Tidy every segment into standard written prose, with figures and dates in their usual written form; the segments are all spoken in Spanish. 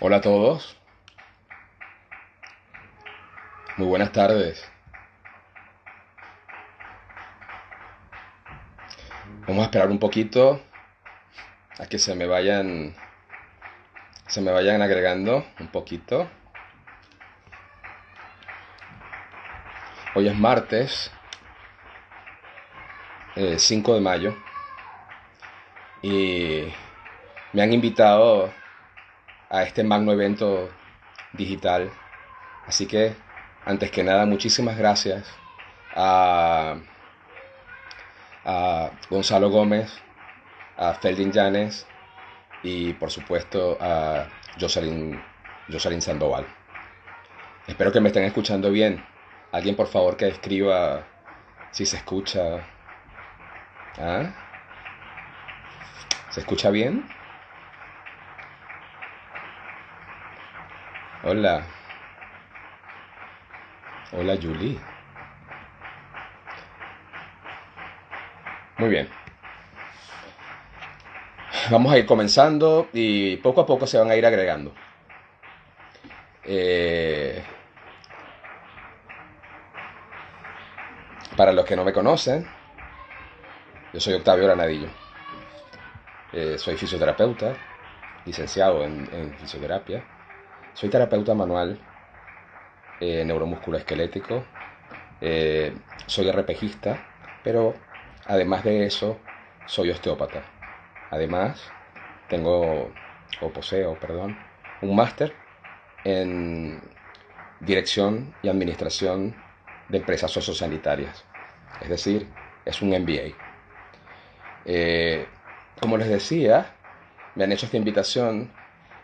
Hola a todos, muy buenas tardes. Vamos a esperar un poquito a que se me vayan agregando un poquito. Hoy es martes, 5 de mayo, y me han invitado a este magno evento digital. Así que, antes que nada, muchísimas gracias a, a Gonzalo Gómez, a Feldin Llanes y por supuesto a Jocelyn Sandoval. Espero que me estén escuchando bien. Alguien por favor que escriba si se escucha. ¿Ah? ¿Se escucha bien? Hola. Hola Julie. Muy bien. Vamos a ir comenzando y poco a poco se van a ir agregando. Eh, para los que no me conocen, yo soy Octavio Granadillo. Soy fisioterapeuta, licenciado en fisioterapia. Soy terapeuta manual, neuromusculoesquelético. Soy RPGista, pero además de eso, soy osteópata. Además, tengo, o poseo, perdón, un máster en dirección y administración de empresas sociosanitarias. Es decir, es un MBA. Como les decía, me han hecho esta invitación,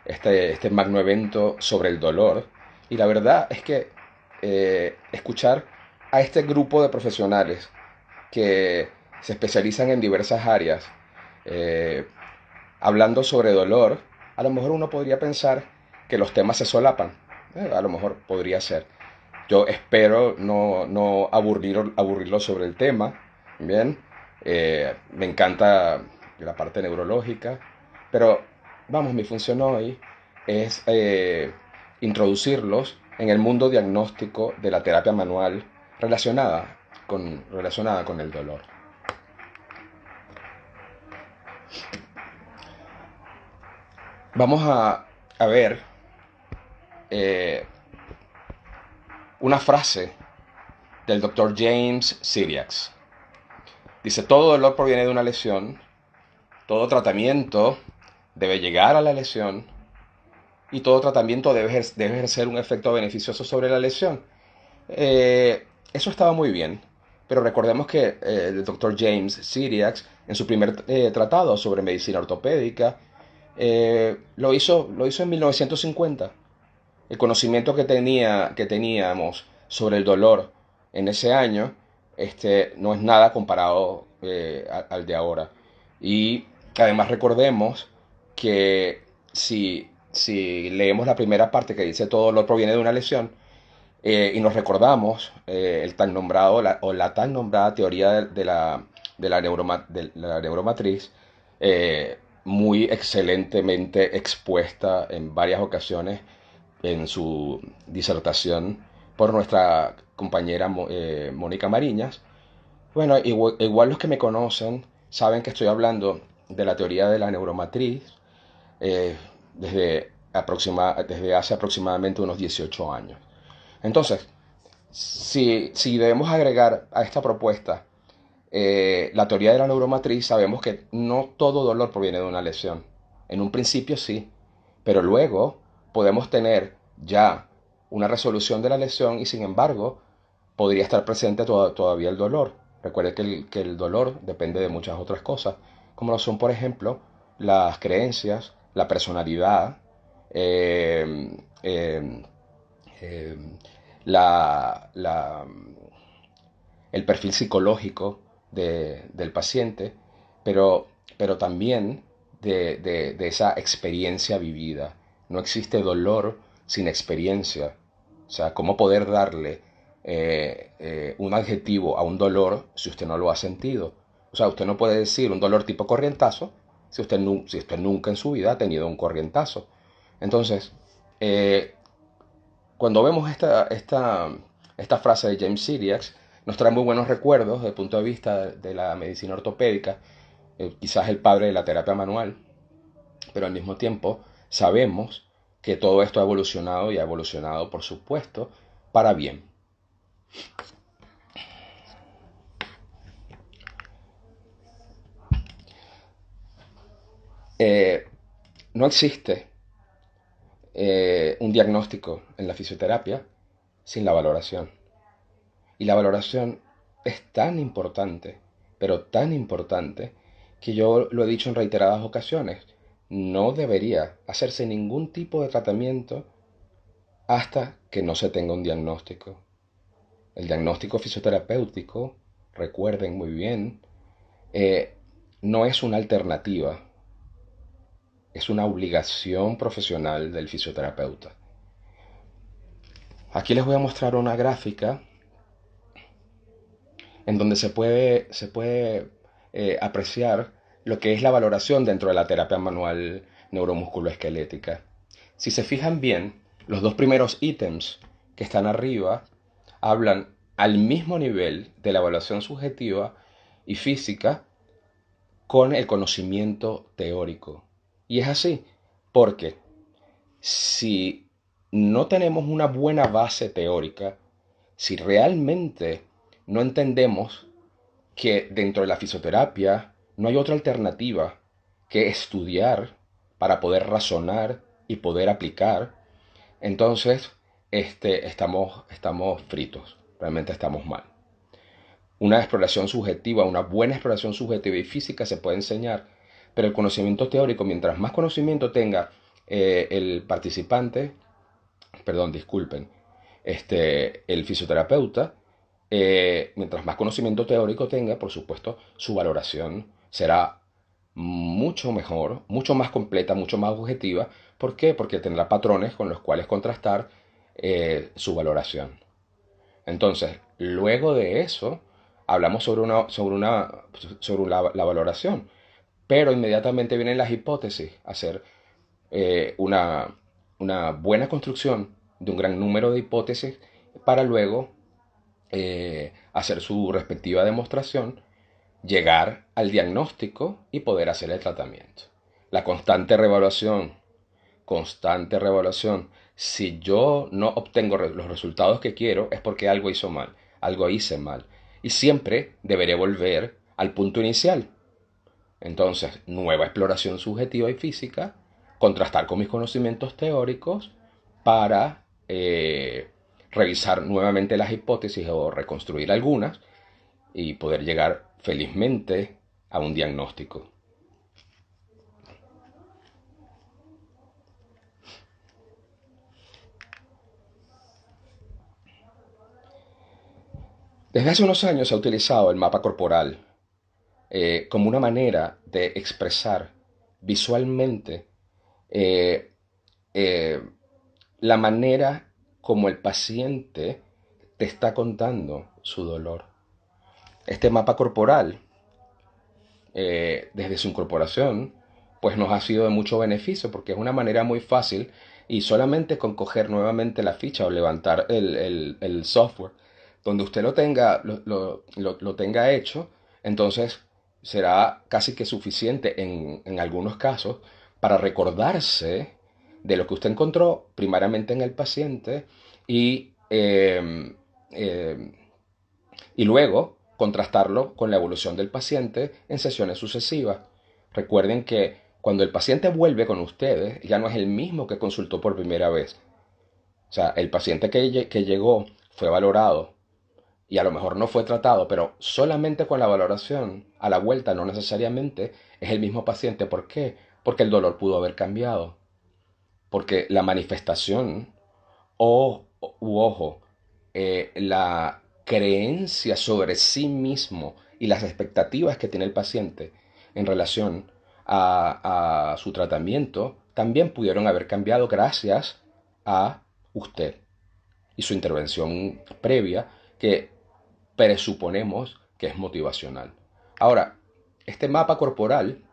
este magno evento sobre el dolor. Y la verdad es que escuchar a este grupo de profesionales que se especializan en diversas áreas, eh, hablando sobre dolor, a lo mejor uno podría pensar que los temas se solapan. A lo mejor podría ser. Yo espero no aburrirlo sobre el tema. Bien, me encanta la parte neurológica, pero vamos, mi función hoy es introducirlos en el mundo diagnóstico de la terapia manual relacionada con el dolor. Vamos a ver eh, una frase del doctor James Siriax. Dice, todo dolor proviene de una lesión, todo tratamiento debe llegar a la lesión y todo tratamiento debe ejercer un efecto beneficioso sobre la lesión. Eso estaba muy bien, pero recordemos que el doctor James Siriax, en su primer tratado sobre medicina ortopédica, lo hizo en 1950. El conocimiento que teníamos sobre el dolor en ese año no es nada comparado al de ahora. Y además recordemos que si leemos la primera parte que dice todo dolor proviene de una lesión, y nos recordamos el tan nombrado o la tan nombrada teoría de la neuromatriz, muy excelentemente expuesta en varias ocasiones en su disertación por nuestra compañera Mónica Mariñas. Bueno, igual los que me conocen saben que estoy hablando de la teoría de la neuromatriz eh, desde hace aproximadamente unos 18 años. Entonces, si debemos agregar a esta propuesta la teoría de la neuromatriz, sabemos que no todo dolor proviene de una lesión. En un principio sí, pero luego podemos tener ya una resolución de la lesión y sin embargo podría estar presente todavía el dolor. Recuerde que el dolor depende de muchas otras cosas, como lo son, por ejemplo, las creencias, la personalidad, eh, eh, eh, la, el perfil psicológico del paciente, pero, pero también de esa experiencia vivida. No existe dolor sin experiencia. O sea, ¿cómo poder darle un adjetivo a un dolor si usted no lo ha sentido? O sea, usted no puede decir un dolor tipo corrientazo si usted nunca en su vida ha tenido un corrientazo. Entonces, Eh, Cuando vemos esta frase de James Siriax, nos trae muy buenos recuerdos desde el punto de vista de la medicina ortopédica, quizás el padre de la terapia manual, pero al mismo tiempo sabemos que todo esto ha evolucionado y ha evolucionado, por supuesto, para bien. Eh, no existe un diagnóstico en la fisioterapia sin la valoración. Y la valoración es tan importante, pero tan importante, que yo lo he dicho en reiteradas ocasiones. No debería hacerse ningún tipo de tratamiento hasta que no se tenga un diagnóstico. El diagnóstico fisioterapéutico, recuerden muy bien, eh, no es una alternativa, es una obligación profesional del fisioterapeuta. Aquí les voy a mostrar una gráfica en donde se puede apreciar lo que es la valoración dentro de la terapia manual neuromusculoesquelética. Si se fijan bien, los dos primeros ítems que están arriba hablan al mismo nivel de la evaluación subjetiva y física con el conocimiento teórico. Y es así, porque si no tenemos una buena base teórica, si realmente no entendemos que dentro de la fisioterapia no hay otra alternativa que estudiar para poder razonar y poder aplicar, entonces estamos fritos, realmente estamos mal. Una exploración subjetiva, una buena exploración subjetiva y física se puede enseñar, pero el conocimiento teórico, mientras más conocimiento tenga el participante, perdón, disculpen, el fisioterapeuta, mientras más conocimiento teórico tenga, por supuesto, su valoración será mucho mejor, mucho más completa, mucho más objetiva. ¿Por qué? Porque tendrá patrones con los cuales contrastar su valoración. Entonces, luego de eso, hablamos sobre la valoración, pero inmediatamente vienen las hipótesis, hacer una, una buena construcción de un gran número de hipótesis para luego hacer su respectiva demostración, llegar al diagnóstico y poder hacer el tratamiento. La constante revaluación. Si yo no obtengo los resultados que quiero es porque algo hizo mal, algo hice mal. Y siempre deberé volver al punto inicial. Entonces, nueva exploración subjetiva y física, contrastar con mis conocimientos teóricos para revisar nuevamente las hipótesis o reconstruir algunas y poder llegar felizmente a un diagnóstico. Desde hace unos años se ha utilizado el mapa corporal como una manera de expresar visualmente eh, eh, la manera como el paciente te está contando su dolor. Este mapa corporal, desde su incorporación, pues nos ha sido de mucho beneficio porque es una manera muy fácil y solamente con coger nuevamente la ficha o levantar el software donde usted lo tenga hecho, entonces será casi que suficiente en algunos casos para recordarse de lo que usted encontró primariamente en el paciente y, eh, y luego contrastarlo con la evolución del paciente en sesiones sucesivas. Recuerden que cuando el paciente vuelve con ustedes, ya no es el mismo que consultó por primera vez. O sea, el paciente que llegó fue valorado y a lo mejor no fue tratado, pero solamente con la valoración a la vuelta no necesariamente es el mismo paciente. ¿Por qué? Porque el dolor pudo haber cambiado. Porque la manifestación ojo, la creencia sobre sí mismo y las expectativas que tiene el paciente en relación a su tratamiento también pudieron haber cambiado gracias a usted y su intervención previa que presuponemos que es motivacional. Ahora, este mapa corporal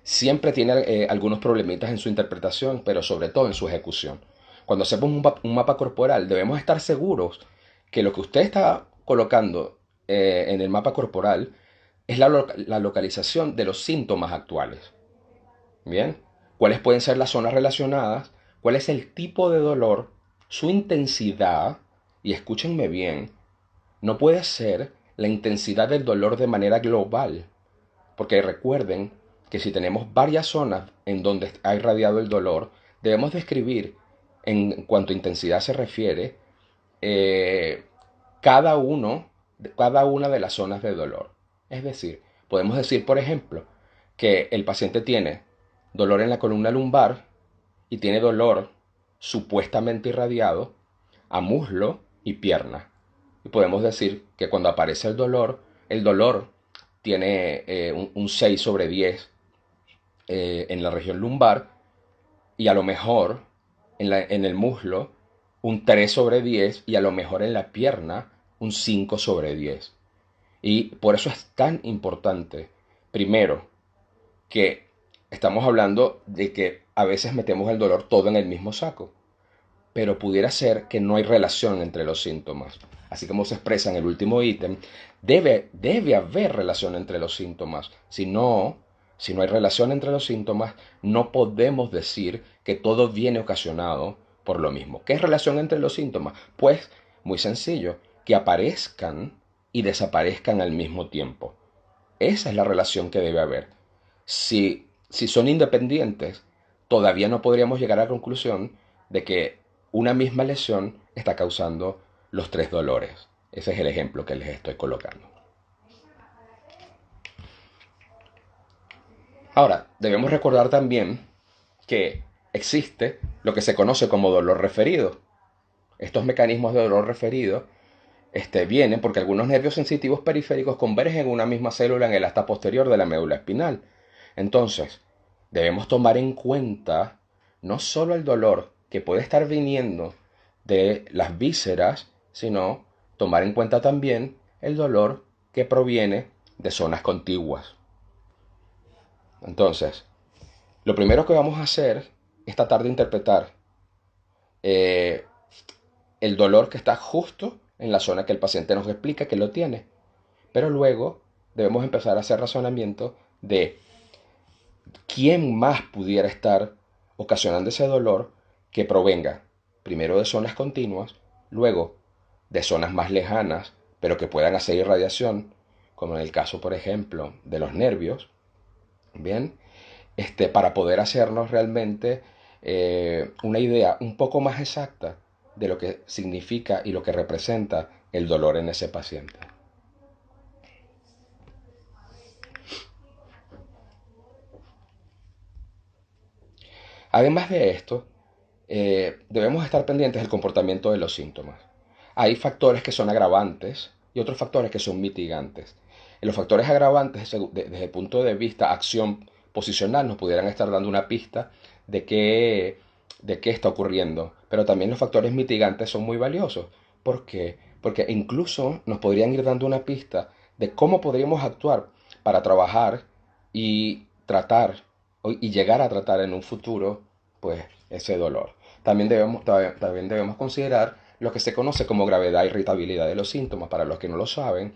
siempre tiene algunos problemitas en su interpretación, pero sobre todo en su ejecución. Cuando hacemos un mapa corporal, debemos estar seguros que lo que usted está colocando en el mapa corporal es la localización de los síntomas actuales. Bien, ¿cuáles pueden ser las zonas relacionadas? ¿Cuál es el tipo de dolor? Su intensidad, y escúchenme bien, no puede ser la intensidad del dolor de manera global, porque recuerden que si tenemos varias zonas en donde ha irradiado el dolor, debemos describir, en cuanto a intensidad se refiere, eh, cada una de las zonas de dolor. Es decir, podemos decir, por ejemplo, que el paciente tiene dolor en la columna lumbar y tiene dolor supuestamente irradiado a muslo y pierna. Y podemos decir que cuando aparece el dolor tiene un 6 sobre 10 en la región lumbar y a lo mejor en el muslo un 3 sobre 10 y a lo mejor en la pierna un 5 sobre 10. Y por eso es tan importante, primero, que estamos hablando de que a veces metemos el dolor todo en el mismo saco, pero pudiera ser que no hay relación entre los síntomas. Así como se expresa en el último ítem, debe haber relación entre los síntomas. Si no hay relación entre los síntomas, no podemos decir que todo viene ocasionado por lo mismo. ¿Qué es relación entre los síntomas? Pues muy sencillo, que aparezcan y desaparezcan al mismo tiempo. Esa es la relación que debe haber. Si son independientes, todavía no podríamos llegar a la conclusión de que una misma lesión está causando los tres dolores. Ese es el ejemplo que les estoy colocando. Ahora, debemos recordar también que existe lo que se conoce como dolor referido. Estos mecanismos de dolor referido vienen porque algunos nervios sensitivos periféricos convergen en una misma célula en el asta posterior de la médula espinal. Entonces, debemos tomar en cuenta no solo el dolor que puede estar viniendo de las vísceras, sino tomar en cuenta también el dolor que proviene de zonas contiguas. Entonces, lo primero que vamos a hacer es tratar de interpretar eh, el dolor que está justo en la zona que el paciente nos explica que lo tiene. Pero luego debemos empezar a hacer razonamiento de quién más pudiera estar ocasionando ese dolor que provenga primero de zonas continuas, luego de zonas más lejanas, pero que puedan hacer irradiación, como en el caso, por ejemplo, de los nervios, ¿bien? Para poder hacernos realmente una idea un poco más exacta de lo que significa y lo que representa el dolor en ese paciente. Además de esto, debemos estar pendientes del comportamiento de los síntomas. Hay factores que son agravantes y otros factores que son mitigantes. En los factores agravantes, desde el punto de vista acción posicional, nos pudieran estar dando una pista de qué está ocurriendo. Pero también los factores mitigantes son muy valiosos. ¿Por qué? Porque incluso nos podrían ir dando una pista de cómo podríamos actuar para trabajar y tratar y llegar a tratar en un futuro pues ese dolor. También debemos considerar lo que se conoce como gravedad e irritabilidad de los síntomas. Para los que no lo saben,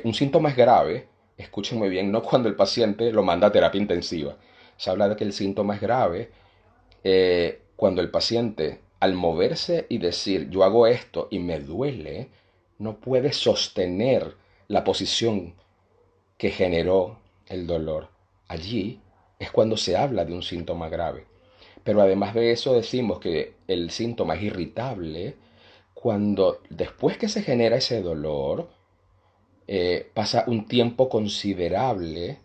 un síntoma es grave, escuchen muy bien, no cuando el paciente lo manda a terapia intensiva. Se habla de que el síntoma es grave cuando el paciente, al moverse y decir yo hago esto y me duele, no puede sostener la posición que generó el dolor. Allí es cuando se habla de un síntoma grave. Pero además de eso decimos que el síntoma es irritable cuando después que se genera ese dolor pasa un tiempo considerable,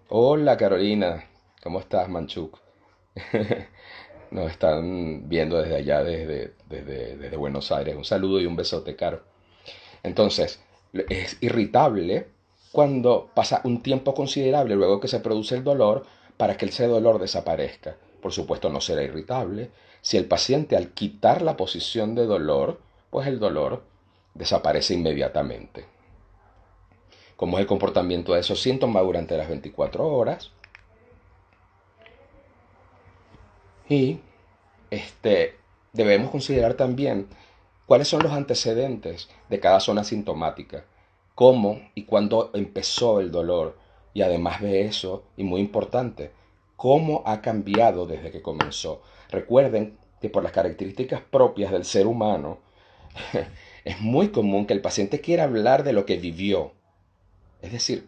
Hola Carolina, ¿cómo estás, Manchuk? Nos están viendo desde allá, desde Buenos Aires. Un saludo y un besote, Caro. Entonces, es irritable cuando pasa un tiempo considerable luego que se produce el dolor para que ese dolor desaparezca. Por supuesto, no será irritable si el paciente al quitar la posición de dolor, pues el dolor desaparece inmediatamente. cómo es el comportamiento de esos síntomas durante las 24 horas. Y debemos considerar también cuáles son los antecedentes de cada zona sintomática, cómo y cuándo empezó el dolor, y además de eso, y muy importante, cómo ha cambiado desde que comenzó. Recuerden que por las características propias del ser humano, es muy común que el paciente quiera hablar de lo que vivió, es decir,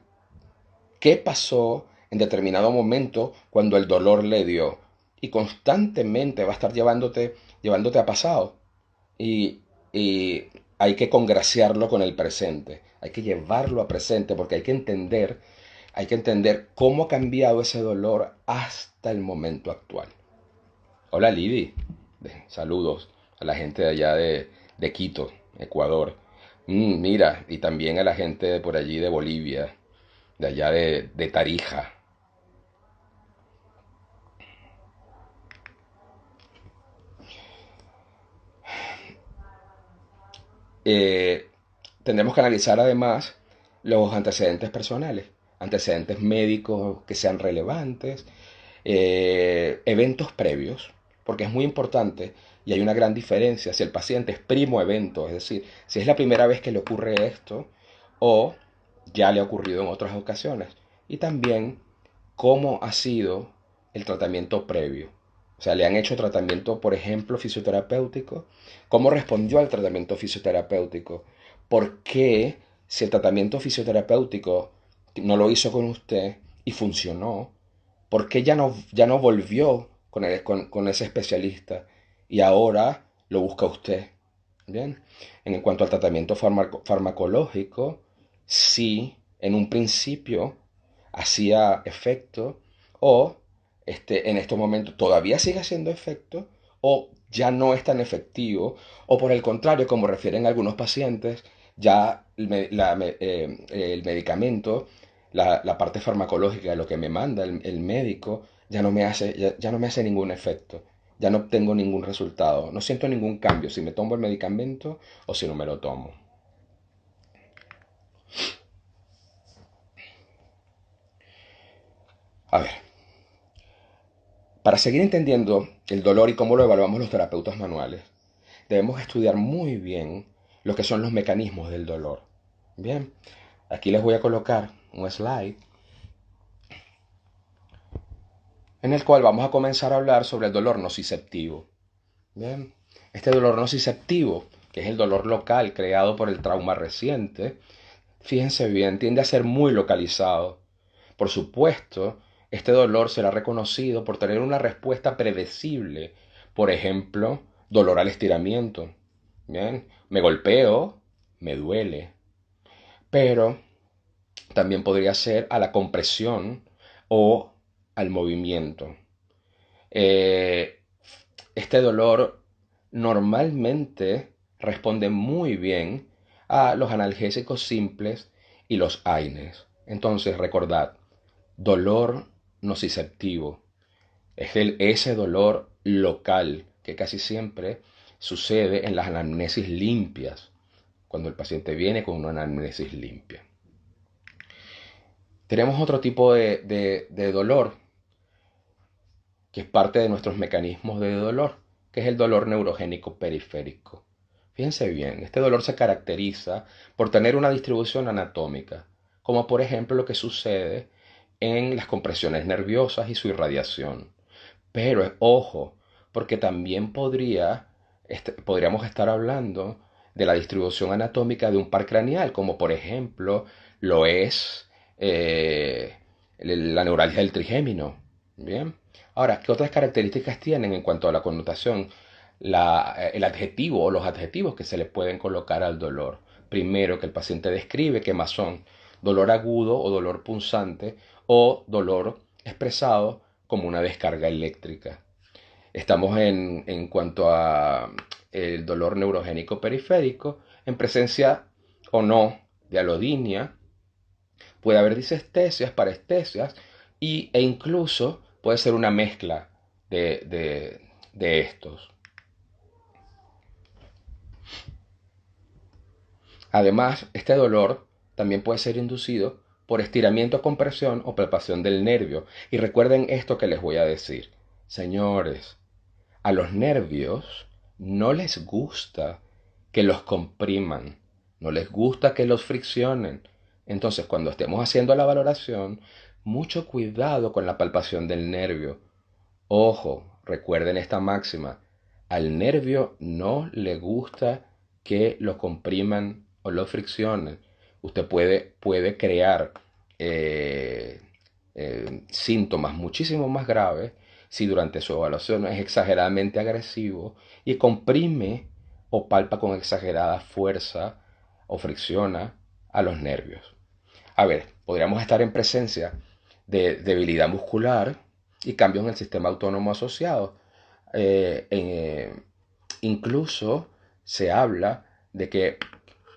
qué pasó en determinado momento cuando el dolor le dio. Y constantemente va a estar llevándote a pasado. Y, y hay que congraciarlo con el presente. Hay que llevarlo a presente porque hay que entender cómo ha cambiado ese dolor hasta el momento actual. Hola Lidy, saludos a la gente de allá de Quito, Ecuador. Mira, y también a la gente de por allí de Bolivia, de allá de Tarija. Eh, Tendremos que analizar además los antecedentes personales, antecedentes médicos que sean relevantes, eventos previos, porque es muy importante y hay una gran diferencia si el paciente es primo evento, es decir, si es la primera vez que le ocurre esto o ya le ha ocurrido en otras ocasiones. Y también cómo ha sido el tratamiento previo. O sea, le han hecho tratamiento, por ejemplo, fisioterapéutico. ¿Cómo respondió al tratamiento fisioterapéutico? ¿Por qué, si el tratamiento fisioterapéutico no lo hizo con usted y funcionó, por qué ya no volvió con ese especialista y ahora lo busca usted? Bien. En cuanto al tratamiento farmacológico, sí, en un principio hacía efecto o en estos momentos todavía sigue haciendo efecto o ya no es tan efectivo o por el contrario, como refieren algunos pacientes, ya el medicamento, la parte farmacológica de lo que me manda el médico ya no me hace ningún efecto. Ya no obtengo ningún resultado, no siento ningún cambio si me tomo el medicamento o si no me lo tomo. A ver, para seguir entendiendo el dolor y cómo lo evaluamos los terapeutas manuales, debemos estudiar muy bien lo que son los mecanismos del dolor. Bien, aquí les voy a colocar un slide en el cual vamos a comenzar a hablar sobre el dolor nociceptivo. Bien, este dolor nociceptivo, que es el dolor local creado por el trauma reciente, fíjense bien, tiende a ser muy localizado. Por supuesto, este dolor será reconocido por tener una respuesta predecible. Por ejemplo, dolor al estiramiento. Bien, me golpeo, me duele. Pero también podría ser a la compresión o al movimiento. Eh, este dolor normalmente responde muy bien a los analgésicos simples y los AINES. Entonces, recordad, dolor nociceptivo es ese dolor local que casi siempre sucede en las anamnesis limpias, cuando el paciente viene con una anamnesis limpia. Tenemos otro tipo de dolor que es parte de nuestros mecanismos de dolor, que es el dolor neurogénico periférico. Fíjense bien, este dolor se caracteriza por tener una distribución anatómica, como por ejemplo lo que sucede en las compresiones nerviosas y su irradiación. Pero ojo, porque también podríamos estar hablando de la distribución anatómica de un par craneal, como por ejemplo lo es la neuralgia del trigémino. Bien. Ahora, ¿qué otras características tienen en cuanto a la connotación? El adjetivo o los adjetivos que se le pueden colocar al dolor. Primero, que el paciente describe quemazón, dolor agudo o dolor punzante o dolor expresado como una descarga eléctrica. Estamos en cuanto a el dolor neurogénico periférico, en presencia o no de alodinia, puede haber disestesias, parestesias e incluso puede ser una mezcla de estos. Además, este dolor también puede ser inducido por estiramiento, compresión o palpación del nervio. Y recuerden esto que les voy a decir. Señores, a los nervios no les gusta que los compriman, no les gusta que los friccionen. Entonces, cuando estemos haciendo la valoración, mucho cuidado con la palpación del nervio. Ojo, recuerden esta máxima. Al nervio no le gusta que lo compriman o lo friccionen. Usted puede crear síntomas muchísimo más graves si durante su evaluación es exageradamente agresivo y comprime o palpa con exagerada fuerza o fricciona a los nervios. A ver, podríamos estar en presencia de debilidad muscular y cambios en el sistema autónomo asociado. Eh, eh, Incluso se habla de que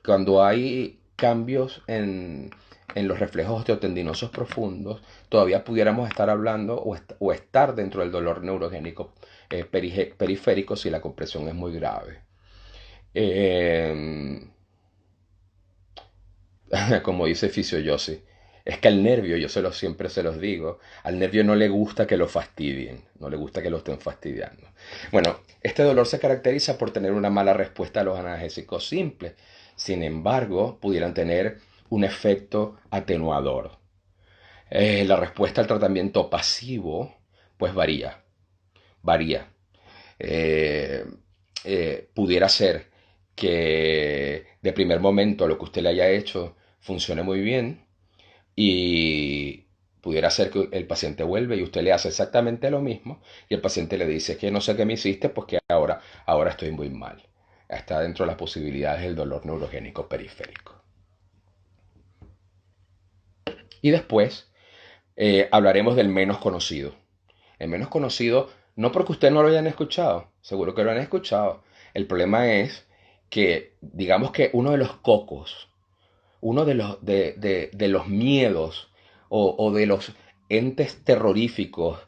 cuando hay cambios en los reflejos osteotendinosos profundos, todavía pudiéramos estar hablando o estar dentro del dolor neurogénico periférico si la compresión es muy grave. Eh, Como dice Fisiollosi, es que al nervio, siempre se los digo, al nervio no le gusta que lo fastidien, no le gusta que lo estén fastidiando. Bueno, este dolor se caracteriza por tener una mala respuesta a los analgésicos simples. Sin embargo, pudieran tener un efecto atenuador. La respuesta al tratamiento pasivo, pues varía. Eh, Pudiera ser que de primer momento lo que usted le haya hecho funcione muy bien y pudiera ser que el paciente vuelve y usted le hace exactamente lo mismo y el paciente le dice que no sé qué me hiciste porque ahora estoy muy mal. Está dentro de las posibilidades del dolor neurogénico periférico. Y después hablaremos del menos conocido. El menos conocido, no porque usted no lo hayan escuchado, seguro que lo han escuchado. El problema es que, digamos que uno de los cocos, uno de los miedos o de los entes terroríficos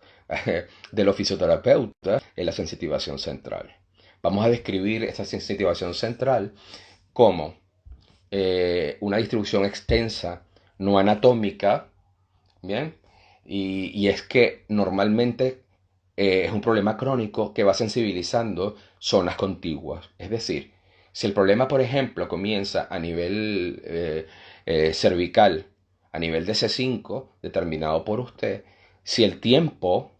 de los fisioterapeutas es la sensitivación central. Vamos a describir esta sensitivación central como una distribución extensa, no anatómica, ¿bien? Y es que normalmente es un problema crónico que va sensibilizando zonas contiguas. Es decir, si el problema, por ejemplo, comienza a nivel cervical, a nivel de C5, determinado por usted, si el tiempo,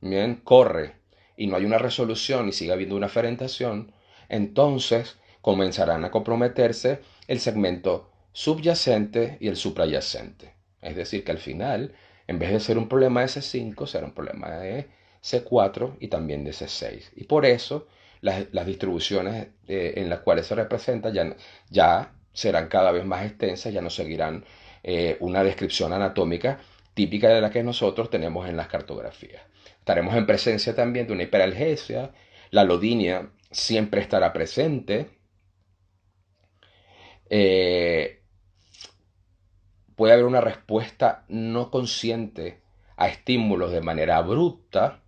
bien, corre y no hay una resolución y sigue habiendo una ferentación, entonces comenzarán a comprometerse el segmento subyacente y el suprayacente. Es decir, que al final, en vez de ser un problema de C5, será un problema de C4 y también de C6. Y por eso las distribuciones en las cuales se representa ya serán cada vez más extensas, ya no seguirán una descripción anatómica típica de la que nosotros tenemos en las cartografías. Estaremos en presencia también de una hiperalgesia, la lodinia siempre estará presente, eh, puede haber una respuesta no consciente a estímulos de manera abrupta,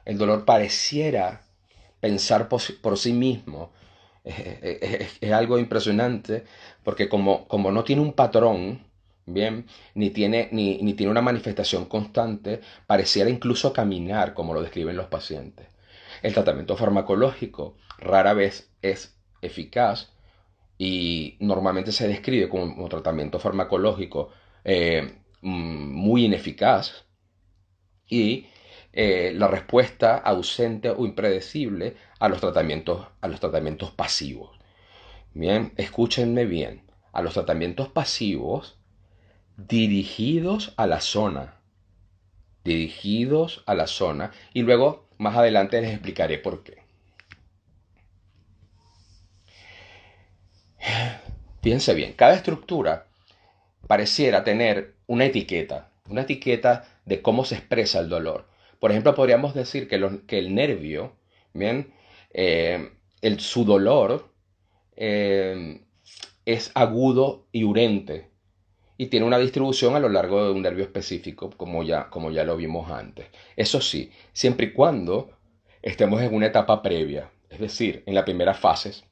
el dolor pareciera pensar por sí mismo. Es algo impresionante porque como no tiene un patrón, bien, ni tiene una manifestación constante, pareciera incluso caminar como lo describen los pacientes. El tratamiento farmacológico rara vez es eficaz y normalmente se describe como tratamiento farmacológico muy ineficaz y la respuesta ausente o impredecible a los tratamientos pasivos. Bien, escúchenme bien, a los tratamientos pasivos dirigidos a la zona, y luego más adelante les explicaré por qué. Fíjense bien, cada estructura pareciera tener una etiqueta de cómo se expresa el dolor. Por ejemplo, podríamos decir que el nervio, ¿bien? Su dolor eh, es agudo y urente y tiene una distribución a lo largo de un nervio específico, como ya lo vimos antes. Eso sí, siempre y cuando estemos en una etapa previa, es decir, en las primeras fases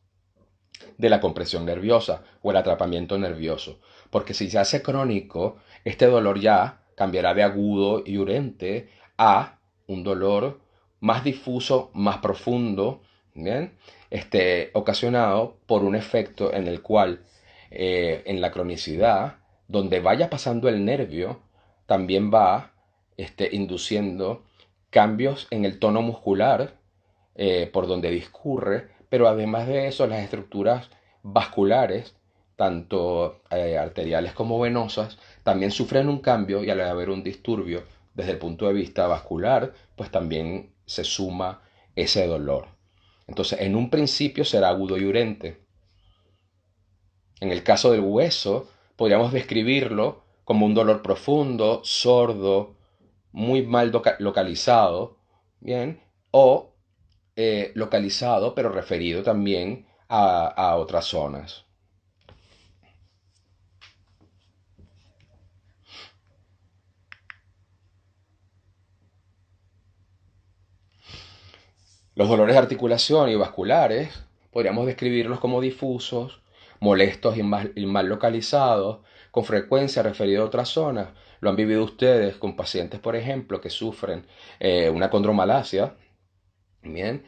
de la compresión nerviosa o el atrapamiento nervioso. porque si se hace crónico, este dolor ya cambiará de agudo y urente a un dolor más difuso, más profundo, ¿bien? Ocasionado por un efecto en el cual, en la cronicidad, donde vaya pasando el nervio, también va induciendo cambios en el tono muscular, por donde discurre, pero además de eso las estructuras vasculares, tanto arteriales como venosas, también sufren un cambio y al haber un disturbio desde el punto de vista vascular, pues también se suma ese dolor. Entonces, en un principio será agudo y urente. En el caso del hueso, podríamos describirlo como un dolor profundo, sordo, muy mal localizado, ¿bien? O localizado, pero referido también a otras zonas. Los dolores de articulación y vasculares podríamos describirlos como difusos, molestos y mal localizados, con frecuencia referidos a otras zonas. Lo han vivido ustedes con pacientes, por ejemplo, que sufren una condromalacia, bien,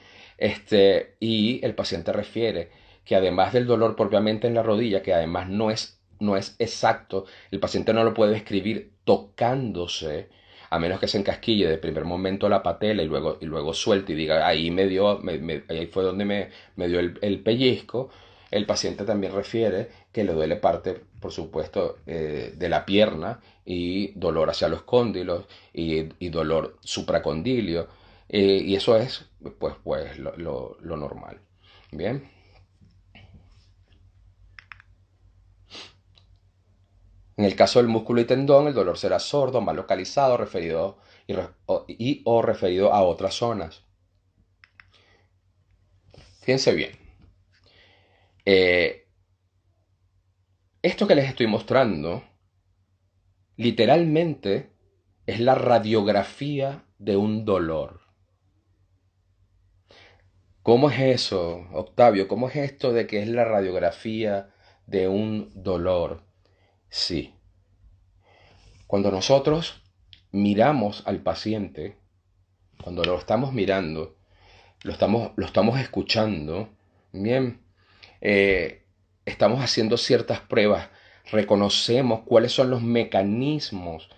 y el paciente refiere que además del dolor propiamente en la rodilla, que además no es exacto, el paciente no lo puede describir tocándose, a menos que se encasquille de primer momento la patela y luego suelte y diga, ahí ahí fue donde me dio el pellizco. El paciente también refiere que le duele parte, por supuesto, de la pierna y dolor hacia los cóndilos y dolor supracondilio. Y eso es, pues lo normal. Bien. En el caso del músculo y tendón, el dolor será sordo, mal localizado, o referido a otras zonas. Fíjense bien. Eh, Esto que les estoy mostrando, literalmente, es la radiografía de un dolor. ¿Cómo es eso, Octavio? ¿Cómo es esto de que es la radiografía de un dolor? Sí. Cuando nosotros miramos al paciente, cuando lo estamos mirando, lo estamos escuchando, bien, eh, estamos haciendo ciertas pruebas, reconocemos cuáles son los mecanismos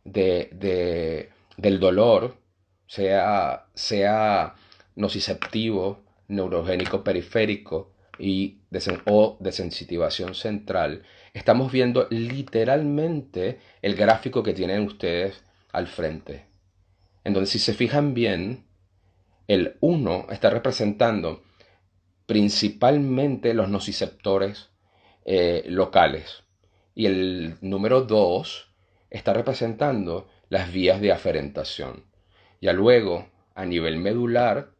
del dolor, sea nociceptivo, neurogénico periférico o de sensitivación central. Estamos viendo literalmente el gráfico que tienen ustedes al frente. Entonces, si se fijan bien, el uno está representando principalmente los nociceptores locales. Y el número 2 está representando las vías de aferentación. Ya luego, a nivel medular,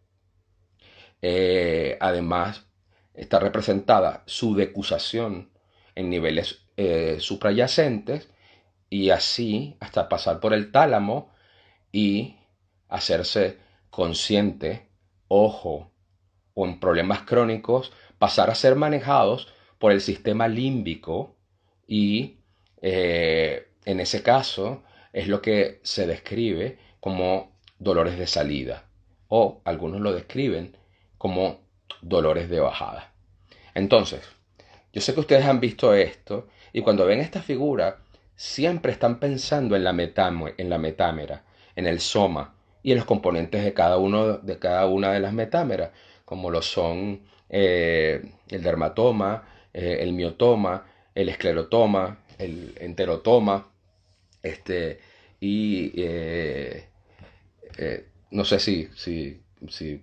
además, está representada su decusación en niveles suprayacentes y así hasta pasar por el tálamo y hacerse consciente, ojo, o en problemas crónicos, pasar a ser manejados por el sistema límbico y en ese caso es lo que se describe como dolores de salida o algunos lo describen como dolores de bajada. Entonces, yo sé que ustedes han visto esto y cuando ven esta figura siempre están pensando en la metámera, en el soma y en los componentes de cada una de las metámeras, como lo son el dermatoma, el miotoma, el esclerotoma, el enterotoma, este, y no sé si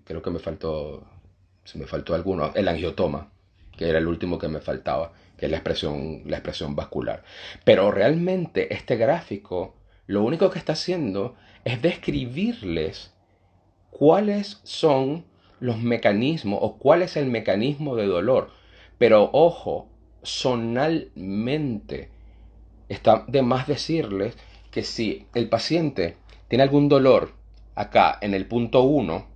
creo que si me faltó alguno, el angiotoma, que era el último que me faltaba, que es la expresión vascular. Pero realmente este gráfico lo único que está haciendo es describirles cuáles son los mecanismos o cuál es el mecanismo de dolor. Pero ojo, zonalmente está de más decirles que si el paciente tiene algún dolor acá en el punto 1,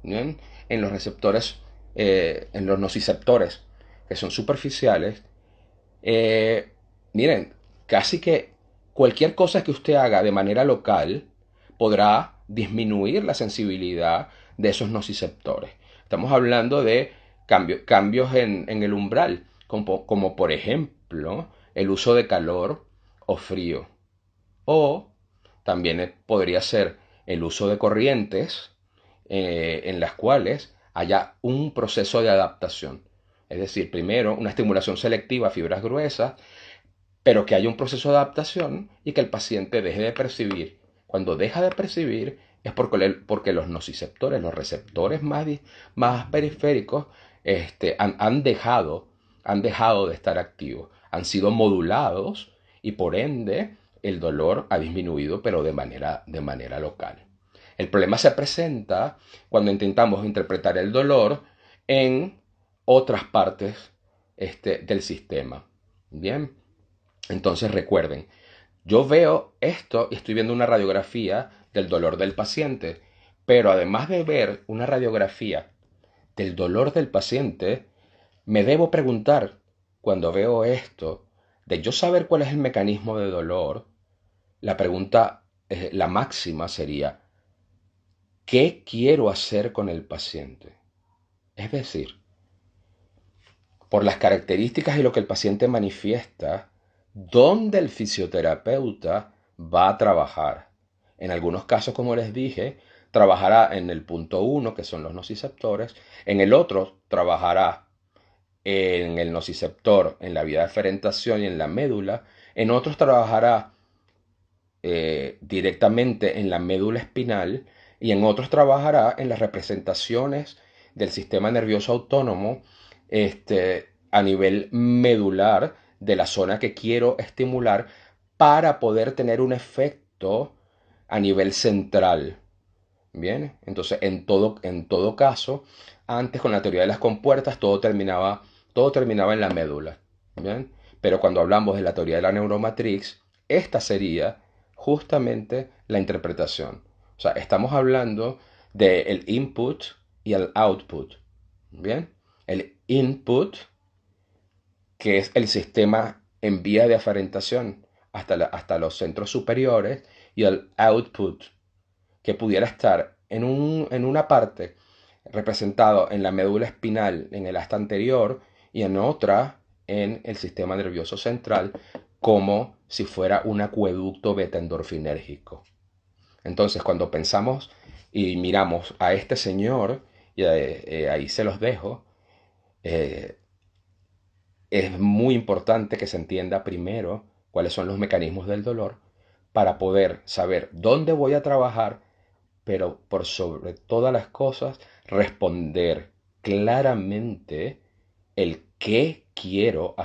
¿bien? En los receptores, en los nociceptores que son superficiales, eh, Miren, casi que cualquier cosa que usted haga de manera local podrá disminuir la sensibilidad de esos nociceptores. Estamos hablando de cambios en el umbral, como por ejemplo el uso de calor o frío. O también podría ser el uso de corrientes en las cuales haya un proceso de adaptación. Es decir, primero una estimulación selectiva a fibras gruesas, pero que haya un proceso de adaptación y que el paciente deje de percibir. Cuando deja de percibir es porque los nociceptores, los receptores más periféricos, han dejado de estar activos, han sido modulados y por ende el dolor ha disminuido, pero de manera local. El problema se presenta cuando intentamos interpretar el dolor en otras partes del sistema. Bien, entonces recuerden, yo veo esto y estoy viendo una radiografía del dolor del paciente, pero además de ver una radiografía del dolor del paciente, me debo preguntar, cuando veo esto, de yo saber cuál es el mecanismo de dolor, la pregunta, la máxima sería, ¿qué quiero hacer con el paciente? Es decir, por las características y lo que el paciente manifiesta, dónde el fisioterapeuta va a trabajar. En algunos casos, como les dije, trabajará en el punto 1, que son los nociceptores. En el otro, trabajará en el nociceptor, en la vía de ferentación y en la médula. En otros, trabajará directamente en la médula espinal y en otros trabajará en las representaciones del sistema nervioso autónomo a nivel medular de la zona que quiero estimular para poder tener un efecto a nivel central. Bien, entonces en todo caso, antes con la teoría de las compuertas todo terminaba en la médula. Bien, pero cuando hablamos de la teoría de la neuromatrix, esta sería justamente la interpretación. O sea, estamos hablando del input y el output. Bien, el input, que es el sistema en vía de aferentación hasta los centros superiores, y el output, que pudiera estar en una parte representado en la médula espinal, en el asta anterior, y en otra en el sistema nervioso central, como si fuera un acueducto beta-endorfinérgico. Entonces, cuando pensamos y miramos a este señor, y ahí se los dejo, eh, es muy importante que se entienda primero cuáles son los mecanismos del dolor para poder saber dónde voy a trabajar, pero por sobre todas las cosas, responder claramente el qué quiero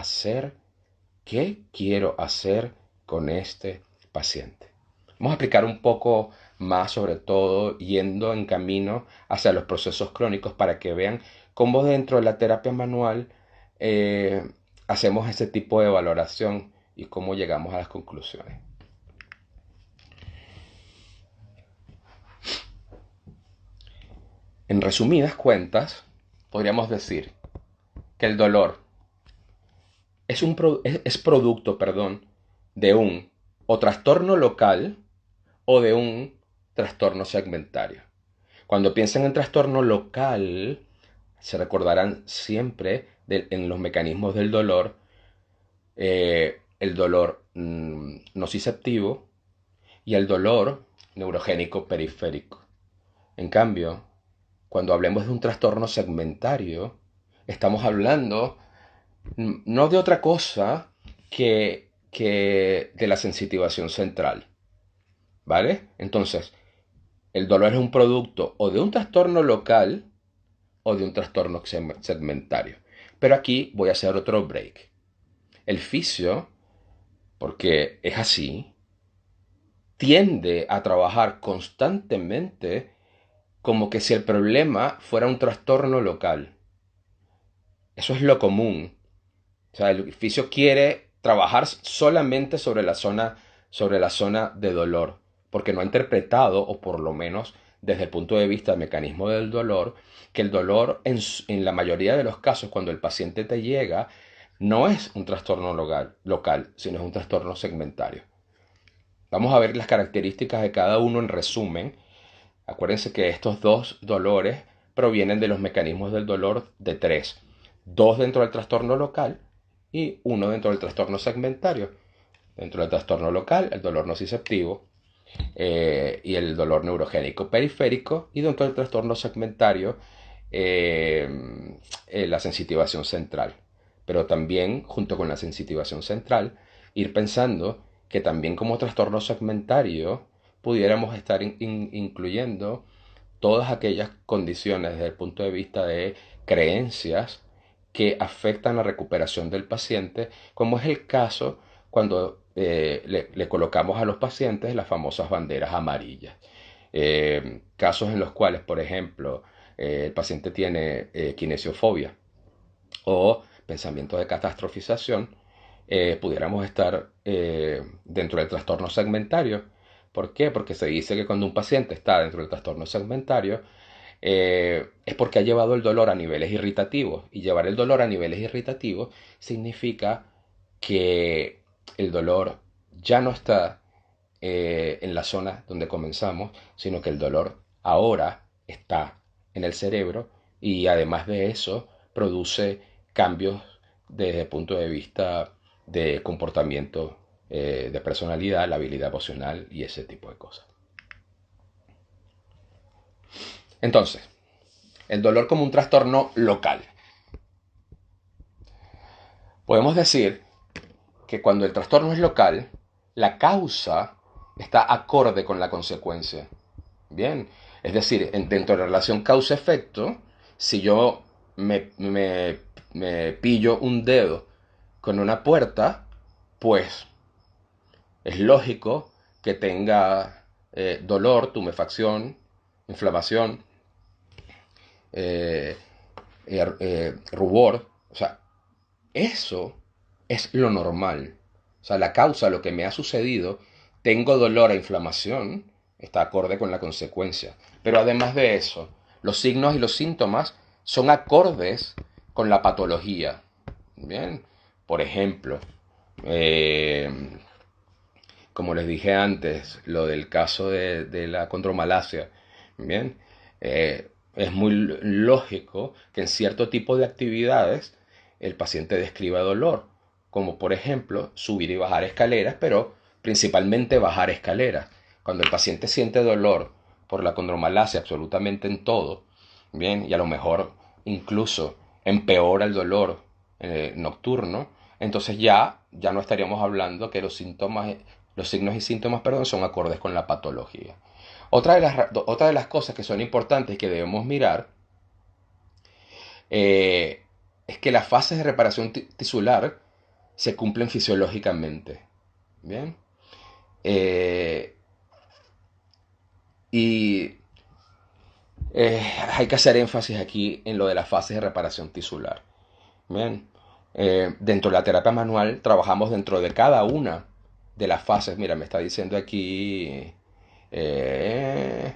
hacer con este paciente. Vamos a explicar un poco más, sobre todo yendo en camino hacia los procesos crónicos para que vean cómo dentro de la terapia manual eh, hacemos ese tipo de valoración y cómo llegamos a las conclusiones. En resumidas cuentas, podríamos decir que el dolor es producto, perdón, de un o trastorno local o de un trastorno segmentario. Cuando piensen en trastorno local, se recordarán siempre en los mecanismos del dolor, el dolor nociceptivo y el dolor neurogénico periférico. En cambio, cuando hablemos de un trastorno segmentario, estamos hablando no de otra cosa que de la sensitivación central. ¿Vale? Entonces, el dolor es un producto o de un trastorno local o de un trastorno segmentario. Pero aquí voy a hacer otro break. El fisio, porque es así, tiende a trabajar constantemente como que si el problema fuera un trastorno local. Eso es lo común. O sea, el fisio quiere trabajar solamente sobre la zona de dolor, porque no ha interpretado, o por lo menos desde el punto de vista del mecanismo del dolor, que el dolor en la mayoría de los casos, cuando el paciente te llega, no es un trastorno local, sino es un trastorno segmentario. Vamos a ver las características de cada uno en resumen. Acuérdense que estos dos dolores provienen de los mecanismos del dolor de tres. Dos dentro del trastorno local y uno dentro del trastorno segmentario. Dentro del trastorno local, el dolor nociceptivo y el dolor neurogénico periférico. Y dentro del trastorno segmentario, la sensitivación central. Pero también, junto con la sensitivación central, ir pensando que también como trastorno segmentario pudiéramos estar incluyendo todas aquellas condiciones desde el punto de vista de creencias que afectan la recuperación del paciente, como es el caso cuando le colocamos a los pacientes las famosas banderas amarillas. Casos en los cuales, por ejemplo, el paciente tiene kinesiofobia o pensamiento de catastrofización, pudiéramos estar dentro del trastorno segmentario. ¿Por qué? Porque se dice que cuando un paciente está dentro del trastorno segmentario, es porque ha llevado el dolor a niveles irritativos. Y llevar el dolor a niveles irritativos significa que el dolor ya no está en la zona donde comenzamos, sino que el dolor ahora está en el cerebro y además de eso produce cambios desde el punto de vista de comportamiento, de personalidad, la habilidad emocional y ese tipo de cosas. Entonces, el dolor como un trastorno local. Podemos decir que cuando el trastorno es local, la causa está acorde con la consecuencia. Bien, es decir, dentro de la relación causa-efecto, si yo me pillo un dedo con una puerta, pues es lógico que tenga dolor, tumefacción, inflamación, eh, rubor. O sea, eso es lo normal. O sea, la causa, lo que me ha sucedido, tengo dolor e inflamación, está acorde con la consecuencia. Pero además de eso, los signos y los síntomas son acordes con la patología. Bien, por ejemplo, eh, como les dije antes, lo del caso de la condromalacia. Bien, es muy lógico que en cierto tipo de actividades el paciente describa dolor, como por ejemplo subir y bajar escaleras, pero principalmente bajar escaleras. Cuando el paciente siente dolor por la condromalacia absolutamente en todo, bien, y a lo mejor incluso empeora el dolor nocturno, entonces ya no estaríamos hablando que los signos y síntomas, perdón, son acordes con la patología. Otra de las cosas que son importantes que debemos mirar eh, es que las fases de reparación tisular se cumplen fisiológicamente. Bien. Eh, y hay que hacer énfasis aquí en lo de las fases de reparación tisular. Bien. Dentro de la terapia manual trabajamos dentro de cada una de las fases. Mira, me está diciendo aquí eh,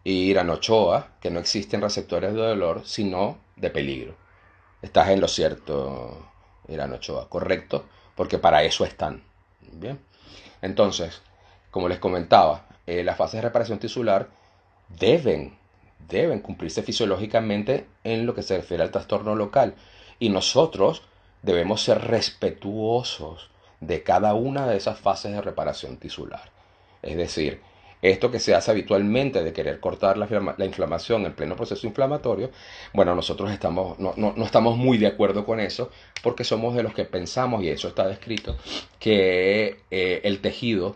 Irán Ochoa que no existen receptores de dolor, sino de peligro. Estás en lo cierto, Irán Ochoa, correcto, porque para eso están. Bien. Entonces, como les comentaba, las fases de reparación tisular deben, deben cumplirse fisiológicamente en lo que se refiere al trastorno local. Y nosotros debemos ser respetuosos de cada una de esas fases de reparación tisular. Es decir, esto que se hace habitualmente de querer cortar la inflamación en pleno proceso inflamatorio, bueno, nosotros no estamos muy de acuerdo con eso porque somos de los que pensamos, y eso está descrito, que el tejido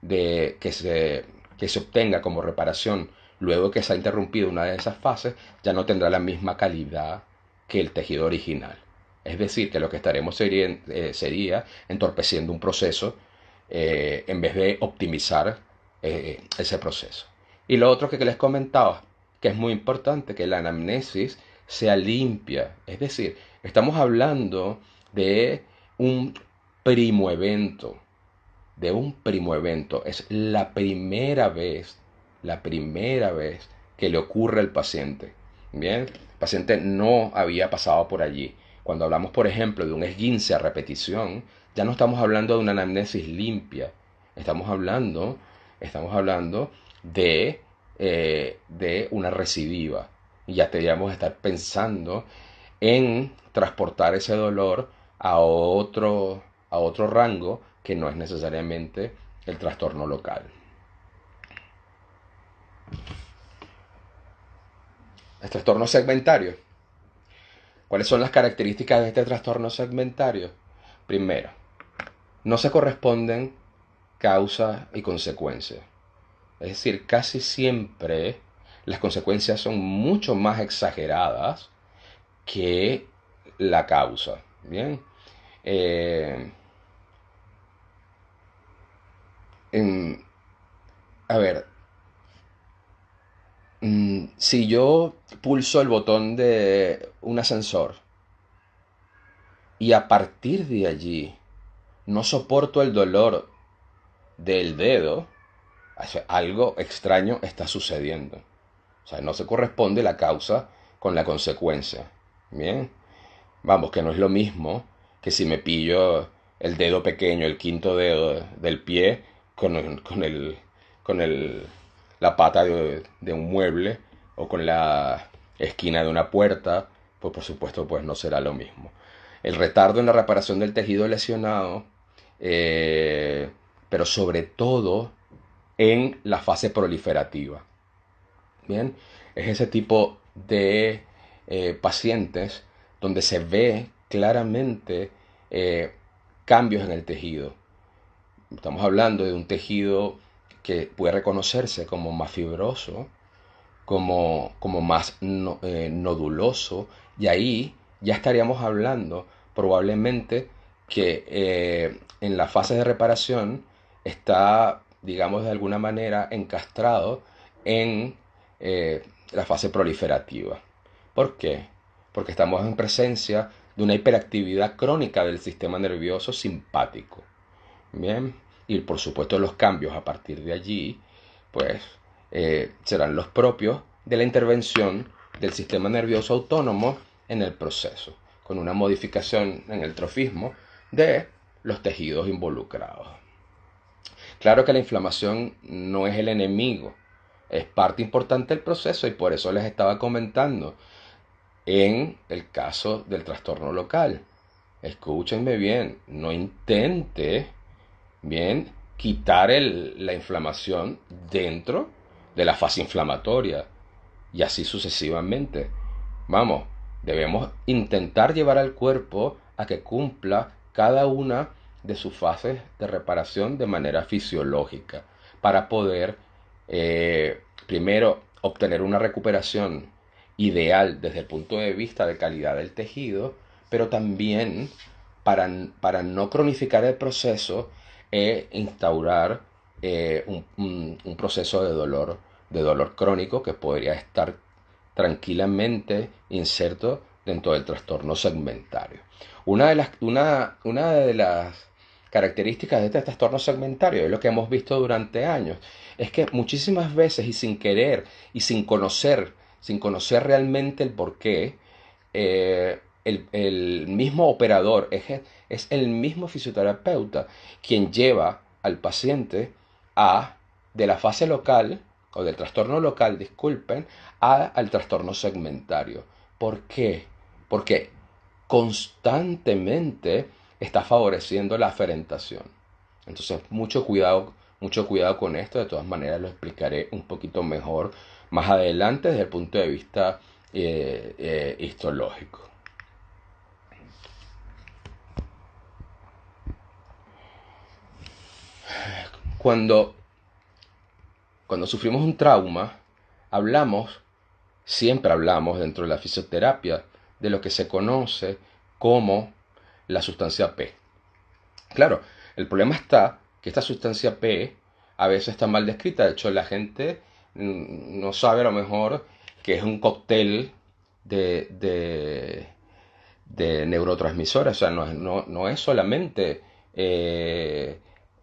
que se obtenga como reparación luego que se ha interrumpido una de esas fases ya no tendrá la misma calidad que el tejido original. Es decir, que lo que estaremos sería entorpeciendo un proceso en vez de optimizar ese proceso. Y lo otro que les comentaba, que es muy importante, que la anamnesis sea limpia. Es decir, estamos hablando de un primo evento. Es la primera vez que le ocurre al paciente. Bien, el paciente no había pasado por allí. Cuando hablamos, por ejemplo, de un esguince a repetición, ya no estamos hablando de una anamnesis limpia, estamos hablando de una recidiva. Y ya deberíamos estar pensando en transportar ese dolor a otro rango que no es necesariamente el trastorno local. El trastorno segmentario. ¿Cuáles son las características de este trastorno segmentario? Primero, no se corresponden causa y consecuencia. Es decir, casi siempre las consecuencias son mucho más exageradas que la causa. Bien. Eh, en- a ver, si yo pulso el botón de un ascensor y a partir de allí no soporto el dolor del dedo, algo extraño está sucediendo. O sea, no se corresponde la causa con la consecuencia. Bien. Vamos, que no es lo mismo que si me pillo el dedo pequeño, el quinto dedo del pie, con la pata de un mueble o con la esquina de una puerta, pues por supuesto pues no será lo mismo. El retardo en la reparación del tejido lesionado, eh, pero sobre todo en la fase proliferativa. Bien, es ese tipo de pacientes donde se ve claramente eh, cambios en el tejido. Estamos hablando de un tejido que puede reconocerse como más fibroso, como más noduloso, y ahí ya estaríamos hablando probablemente que en la fase de reparación está, digamos, de alguna manera encastrado en la fase proliferativa. ¿Por qué? Porque estamos en presencia de una hiperactividad crónica del sistema nervioso simpático. Bien, y por supuesto los cambios a partir de allí, pues serán los propios de la intervención del sistema nervioso autónomo en el proceso, con una modificación en el trofismo de los tejidos involucrados. Claro que la inflamación no es el enemigo, es parte importante del proceso y por eso les estaba comentando en el caso del trastorno local. Escúchenme bien, no intente bien quitar la inflamación dentro de la fase inflamatoria y así sucesivamente. Vamos, debemos intentar llevar al cuerpo a que cumpla cada una de sus fases de reparación de manera fisiológica para poder primero obtener una recuperación ideal desde el punto de vista de calidad del tejido, pero también para no cronificar el proceso e instaurar un proceso de dolor crónico que podría estar tranquilamente inserto dentro del trastorno segmentario. Una de las características de este trastorno segmentario, es lo que hemos visto durante años, es que muchísimas veces y sin querer y sin conocer realmente el porqué, el mismo operador es el mismo fisioterapeuta quien lleva al paciente de la fase local o del trastorno local, disculpen, al trastorno segmentario. ¿Por qué? Porque constantemente está favoreciendo la aferentación. Entonces, mucho cuidado con esto. De todas maneras, lo explicaré un poquito mejor más adelante desde el punto de vista histológico. Cuando, cuando sufrimos un trauma, hablamos, siempre hablamos dentro de la fisioterapia de lo que se conoce como la sustancia P. Claro, el problema está que esta sustancia P a veces está mal descrita. De hecho, la gente no sabe a lo mejor que es un cóctel de neurotransmisores. O sea, no es solamente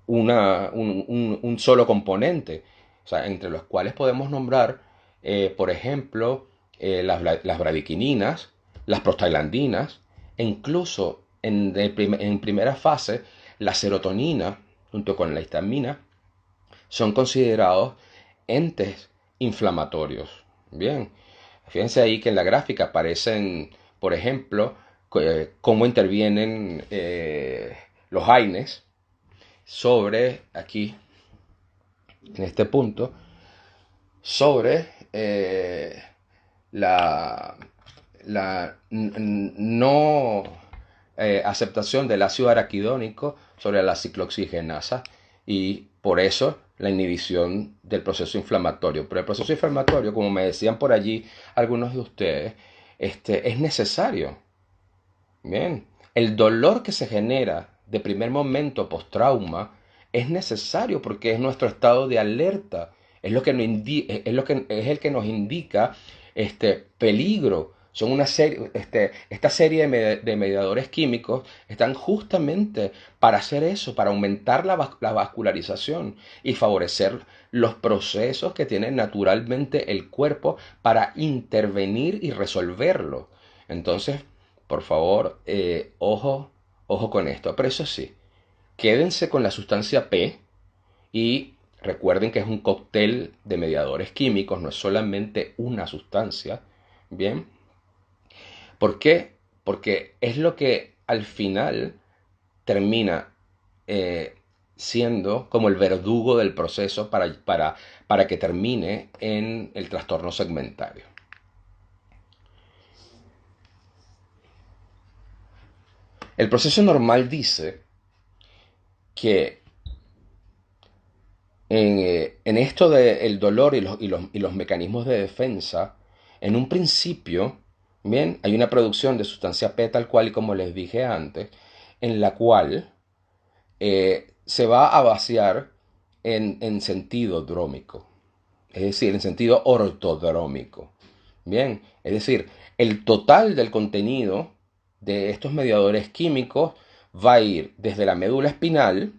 un solo componente. O sea, entre los cuales podemos nombrar, por ejemplo, las bradiquininas, las prostaglandinas E incluso en primera fase, la serotonina, junto con la histamina, son considerados entes inflamatorios. Bien, fíjense ahí que en la gráfica aparecen, por ejemplo, cómo intervienen los AINES sobre, aquí, en este punto, sobre la, no aceptación del ácido araquidónico sobre la ciclooxigenasa y por eso la inhibición del proceso inflamatorio. Pero el proceso inflamatorio, como me decían por allí algunos de ustedes, es necesario. Bien, el dolor que se genera de primer momento post-trauma es necesario porque es nuestro estado de alerta, es lo que es el que nos indica peligro. Son una serie, esta serie de mediadores químicos están justamente para hacer eso, para aumentar la vascularización y favorecer los procesos que tiene naturalmente el cuerpo para intervenir y resolverlo. Entonces, por favor, ojo con esto. Pero eso sí, quédense con la sustancia P y recuerden que es un cóctel de mediadores químicos, no es solamente una sustancia. Bien, ¿por qué? Porque es lo que al final termina eh, siendo como el verdugo del proceso para que termine en el trastorno segmentario. El proceso normal dice que en esto del dolor y los mecanismos de defensa, en un principio, bien, hay una producción de sustancia P tal cual y como les dije antes, en la cual se va a vaciar en sentido drómico, es decir, en sentido ortodrómico. Bien, es decir, el total del contenido de estos mediadores químicos va a ir desde la médula espinal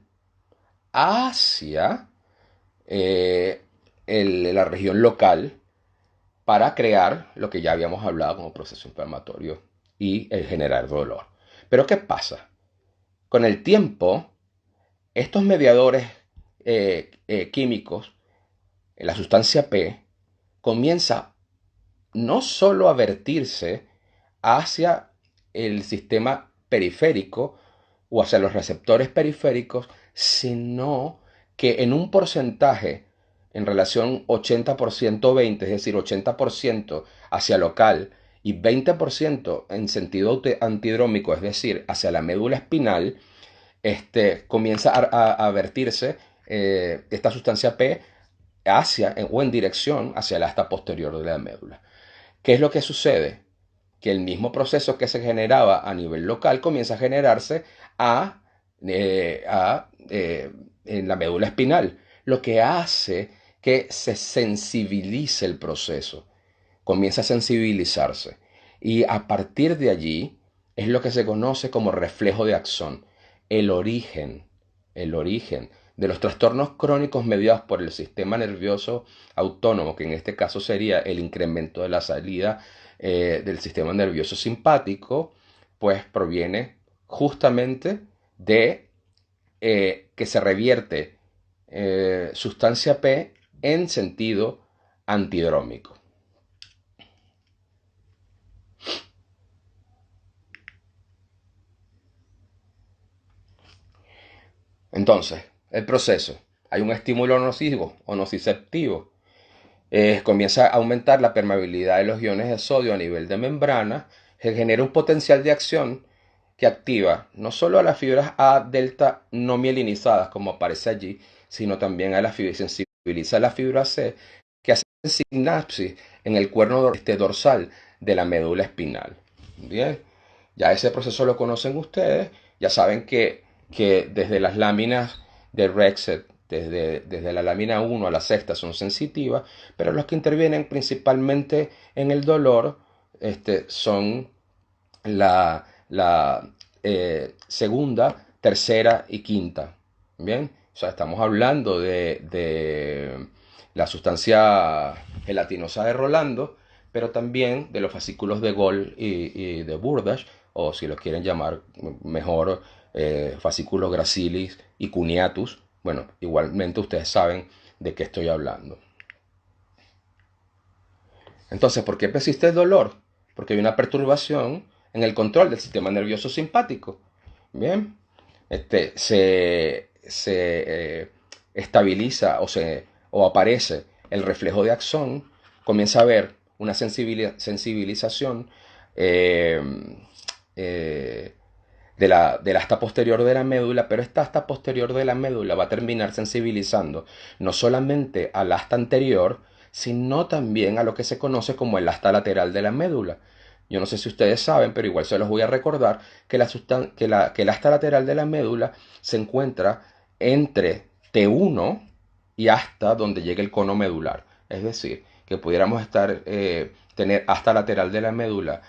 hacia eh, la región local para crear lo que ya habíamos hablado como proceso inflamatorio y el generar dolor. Pero ¿qué pasa? Con el tiempo, estos mediadores químicos, la sustancia P, comienza no solo a vertirse hacia el sistema periférico o hacia los receptores periféricos, sino que en un porcentaje en relación 80% 20, es decir, 80% hacia local y 20% en sentido antidrómico, es decir, hacia la médula espinal, comienza a vertirse esta sustancia P hacia o en dirección hacia el asta posterior de la médula. ¿Qué es lo que sucede? Que el mismo proceso que se generaba a nivel local comienza a generarse en la médula espinal, lo que hace que se sensibilice el proceso, comienza a sensibilizarse. Y a partir de allí es lo que se conoce como reflejo de Axón, el origen, el origen de los trastornos crónicos mediados por el sistema nervioso autónomo, que en este caso sería el incremento de la salida del sistema nervioso simpático, pues proviene justamente de que se revierte sustancia P en sentido antidrómico. Entonces, el proceso. Hay un estímulo nocivo o nociceptivo. Comienza a aumentar la permeabilidad de los iones de sodio a nivel de membrana. Se genera un potencial de acción que activa no solo a las fibras A delta no mielinizadas, como aparece allí, sino también a las fibras, sensibiliza a la fibra C, que hace sinapsis en el cuerno dorsal de la médula espinal. Bien, ya ese proceso lo conocen ustedes, ya saben que desde las láminas de Rexet, desde la lámina 1 a la sexta son sensitivas, pero los que intervienen principalmente en el dolor son la segunda, tercera y quinta. Bien, o sea, estamos hablando de la sustancia gelatinosa de Rolando, pero también de los fascículos de Gol y de Burdach, o si lo quieren llamar mejor, fascículos gracilis y cuneatus. Bueno, igualmente ustedes saben de qué estoy hablando. Entonces, ¿por qué persiste el dolor? Porque hay una perturbación en el control del sistema nervioso simpático. Bien, se estabiliza o aparece el reflejo de axón, comienza a haber una sensibilización eh, eh, de la asta posterior de la médula, pero esta asta posterior de la médula va a terminar sensibilizando no solamente al asta anterior, sino también a lo que se conoce como el asta lateral de la médula. Yo no sé si ustedes saben, pero igual se los voy a recordar que que el asta lateral de la médula se encuentra entre T1 y hasta donde llega el cono medular. Es decir, que pudiéramos tener asta lateral de la médula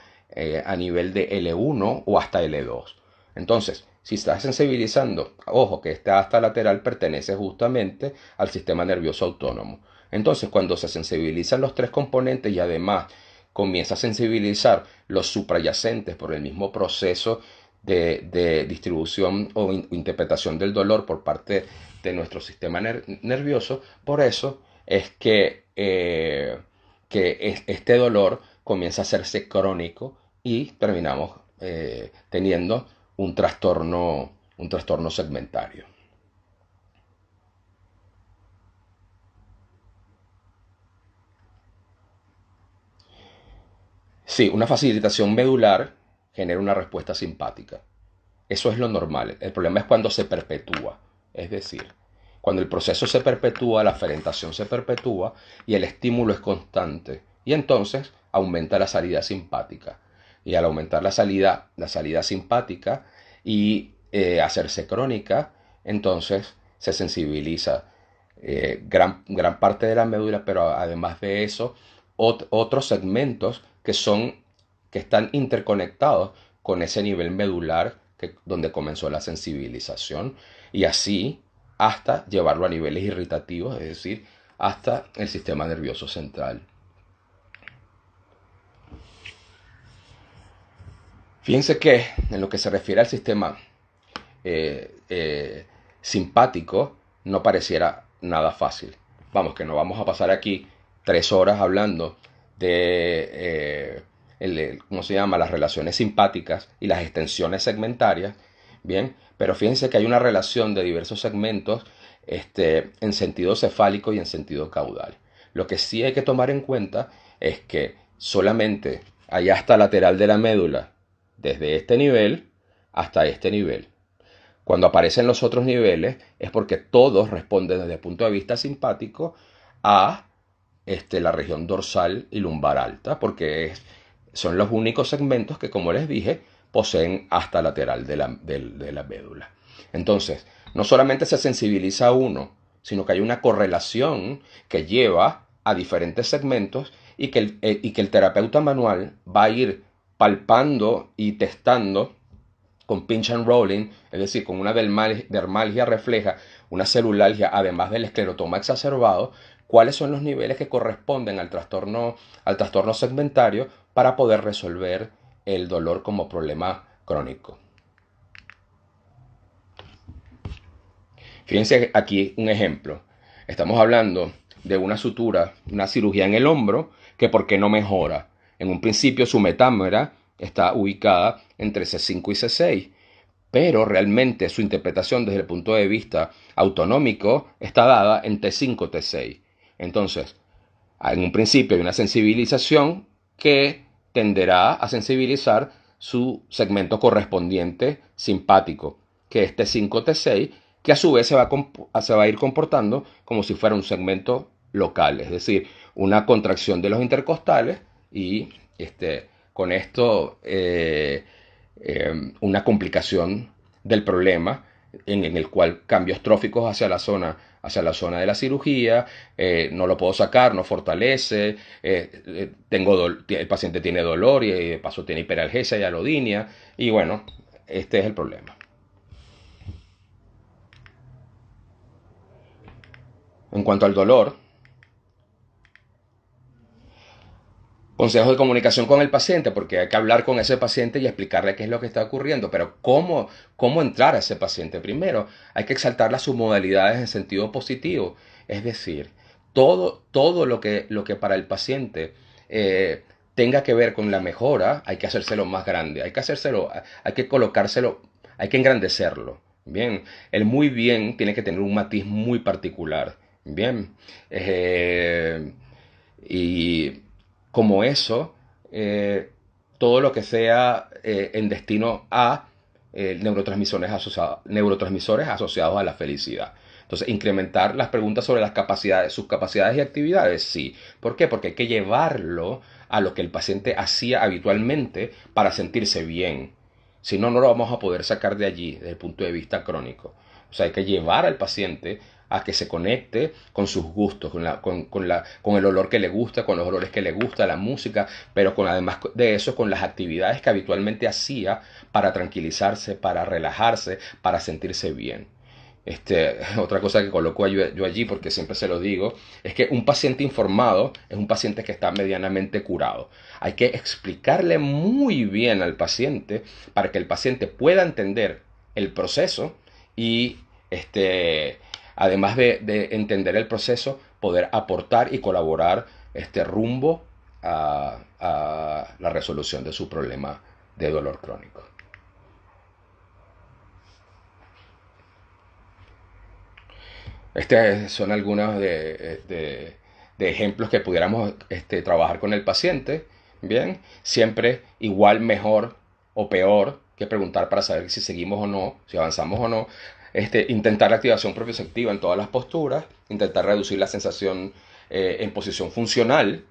a nivel de L1 o hasta L2. Entonces, si estás sensibilizando, ojo que esta asta lateral pertenece justamente al sistema nervioso autónomo. Entonces, cuando se sensibilizan los tres componentes y además comienza a sensibilizar los suprayacentes por el mismo proceso de distribución o interpretación del dolor por parte de nuestro sistema nervioso, por eso es que este dolor comienza a hacerse crónico y terminamos teniendo un trastorno segmentario. Sí, una facilitación medular genera una respuesta simpática. Eso es lo normal. El problema es cuando se perpetúa. Es decir, cuando el proceso se perpetúa, la fermentación se perpetúa y el estímulo es constante. Y entonces aumenta la salida simpática. Y al aumentar la salida simpática y hacerse crónica, entonces se sensibiliza gran parte de la médula, pero además de eso, otros segmentos que están interconectados con ese nivel medular donde comenzó la sensibilización y así hasta llevarlo a niveles irritativos, es decir, hasta el sistema nervioso central. Fíjense que en lo que se refiere al sistema simpático no pareciera nada fácil. Vamos, que no vamos a pasar aquí 3 horas hablando de ¿cómo se llama? Las relaciones simpáticas y las extensiones segmentarias. Bien, pero fíjense que hay una relación de diversos segmentos en sentido cefálico y en sentido caudal. Lo que sí hay que tomar en cuenta es que solamente hay hasta lateral de la médula, desde este nivel hasta este nivel. Cuando aparecen los otros niveles es porque todos responden desde el punto de vista simpático a la región dorsal y lumbar alta, porque son los únicos segmentos que, como les dije, poseen hasta lateral de la médula. Entonces, no solamente se sensibiliza a uno, sino que hay una correlación que lleva a diferentes segmentos y que el terapeuta manual va a ir palpando y testando con pinch and rolling, es decir, con una dermalgia refleja, una celulalgia, además del esclerotoma exacerbado, cuáles son los niveles que corresponden al trastorno segmentario para poder resolver el dolor como problema crónico. Fíjense aquí un ejemplo. Estamos hablando de una sutura, una cirugía en el hombro, que por qué no mejora. En un principio su metámera está ubicada entre C5 y C6, pero realmente su interpretación desde el punto de vista autonómico está dada en T5, T6. Entonces, en un principio hay una sensibilización que tenderá a sensibilizar su segmento correspondiente simpático, que es T5, T6, que a su vez se va a ir comportando como si fuera un segmento local, es decir, una contracción de los intercostales y con esto una complicación del problema en el cual cambios tróficos hacia la zona de la cirugía, no lo puedo sacar, no fortalece, el paciente tiene dolor y de paso tiene hiperalgesia y alodinia, y bueno, este es el problema. En cuanto al dolor, Consejos de comunicación con el paciente, porque hay que hablar con ese paciente y explicarle qué es lo que está ocurriendo, pero cómo entrar a ese paciente. Primero, hay que exaltar las submodalidades en sentido positivo, es decir, todo lo que para el paciente tenga que ver con la mejora, hay que hacérselo más grande, hay que colocárselo, hay que engrandecerlo. Bien, el muy bien tiene que tener un matiz muy particular. Bien, y como eso, todo lo que sea en destino a neurotransmisores asociados a la felicidad. Entonces, incrementar las preguntas sobre las capacidades, sus capacidades y actividades, sí. ¿Por qué? Porque hay que llevarlo a lo que el paciente hacía habitualmente para sentirse bien. Si no, no lo vamos a poder sacar de allí desde el punto de vista crónico. O sea, hay que llevar al paciente a que se conecte con sus gustos, con el olor que le gusta, con los olores que le gusta, la música, pero además de eso, con las actividades que habitualmente hacía para tranquilizarse, para relajarse, para sentirse bien. Otra cosa que coloco yo allí, porque siempre se lo digo, es que un paciente informado es un paciente que está medianamente curado. Hay que explicarle muy bien al paciente para que el paciente pueda entender el proceso y además de entender el proceso, poder aportar y colaborar rumbo a la resolución de su problema de dolor crónico. Son algunos de ejemplos que pudiéramos trabajar con el paciente. Bien, siempre igual, mejor o peor que preguntar para saber si seguimos o no, si avanzamos o no. Intentar la activación propioceptiva en todas las posturas, intentar reducir la sensación en posición funcional,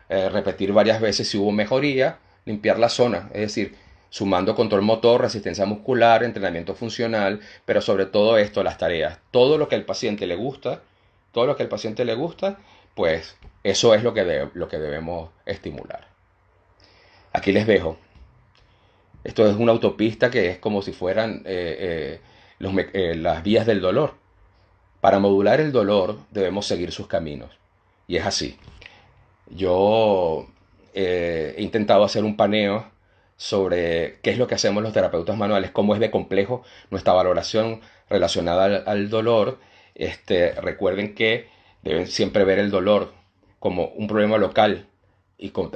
repetir varias veces si hubo mejoría, limpiar la zona, es decir, sumando control motor, resistencia muscular, entrenamiento funcional, pero sobre todo esto, las tareas, todo lo que al paciente le gusta, todo lo que al paciente le gusta, pues eso es lo que debemos estimular. Aquí les dejo. Esto es una autopista que es como si fueran las vías del dolor. Para modular el dolor debemos seguir sus caminos. Y es así. Yo he intentado hacer un paneo sobre qué es lo que hacemos los terapeutas manuales, cómo es de complejo nuestra valoración relacionada al dolor. Recuerden que deben siempre ver el dolor como un problema local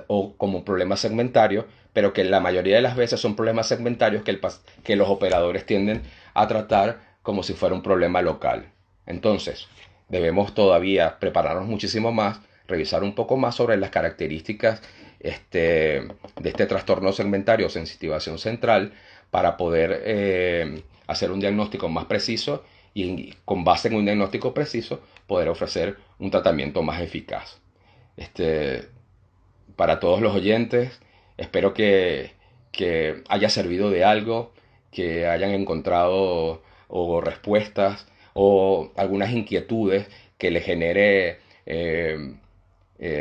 o como un problema segmentario, pero que la mayoría de las veces son problemas segmentarios que los operadores tienden a tratar como si fuera un problema local. Entonces, debemos todavía prepararnos muchísimo más, revisar un poco más sobre las características de este trastorno segmentario o sensitivación central para poder hacer un diagnóstico más preciso y con base en un diagnóstico preciso poder ofrecer un tratamiento más eficaz. Este, para todos los oyentes, espero que haya servido de algo, que hayan encontrado o respuestas o algunas inquietudes que les genere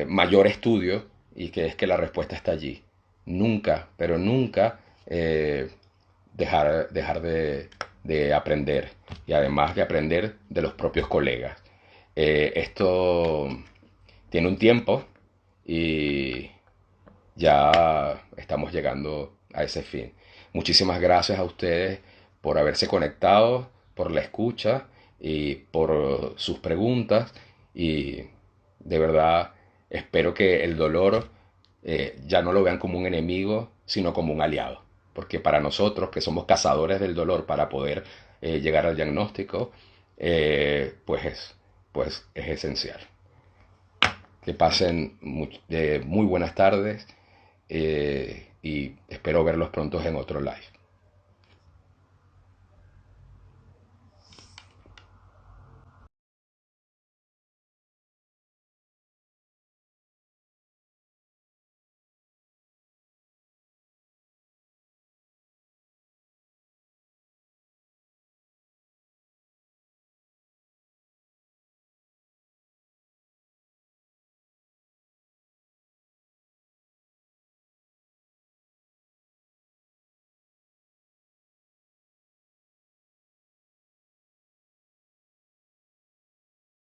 mayor estudio y que es que la respuesta está allí. Nunca, pero nunca dejar de aprender y además de aprender de los propios colegas. Esto tiene un tiempo y ya estamos llegando a ese fin. Muchísimas gracias a ustedes por haberse conectado, por la escucha y por sus preguntas y de verdad espero que el dolor ya no lo vean como un enemigo, sino como un aliado. Porque para nosotros, que somos cazadores del dolor para poder llegar al diagnóstico, pues es esencial. Que pasen muy buenas tardes y espero verlos pronto en otro live.